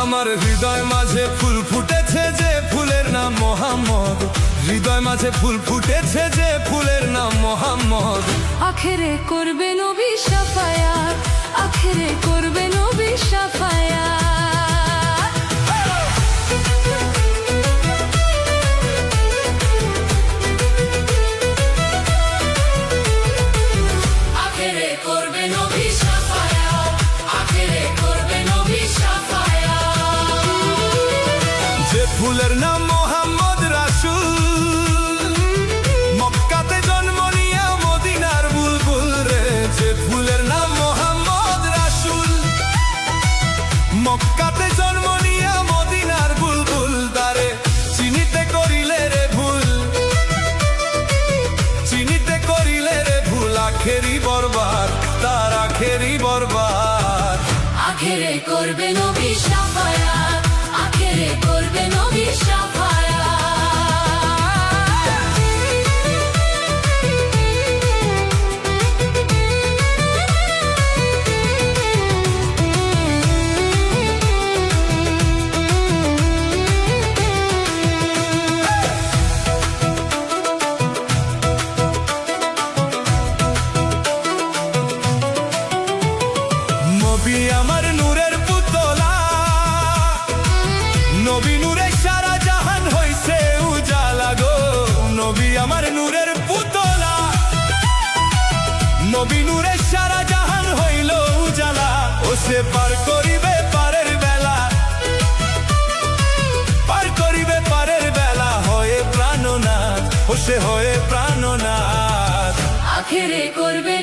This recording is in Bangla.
আমার হৃদয় মাঝে ফুল ফুটেছে যে ফুলের নাম মোহাম্মদ, হৃদয় মাঝে ফুল ফুটেছে যে ফুলের নাম মোহাম্মদ। আখেরে করবে নবী শাফায়াত, আখেরে করবে নবী শাফায়াত। আখেরে করবে নবী শাফায়াত, আখেরে করবে নবী শাফায়াত। যে ফুলের নাম মোহাম্মদ রাসূল, মক্কাতে জন্ম নিয়া মদিনার বুলবুল রে। যে ফুলের নাম মোহাম্মদ রাসূল, মক্কাতে জন্ম নিয়া মদিনার বুলবুল। তারে চিনিতে করিলে রে ভুল, চিনিতে করিলে রে ভুল, আখেরি বরবাদ, তার আখেরি বরবাদ। আখেরে করবে নবী শাফায়াত, আখেরে করবে নবী শাফায়াত। নবী আমার নূরের পুতলা, নবী নূরে সারা জাহান হইছে উজালা গো। নবী আমার নূরের পুতলা, নবী নূরে সারা জাহান হইল উজালা। ও সে পার করিবে পারের বেলা, পার করিবে পারের বেলা, হয়ে প্রাণনাথ, ও সে হয়ে প্রাণনাথ। আখেরে করবে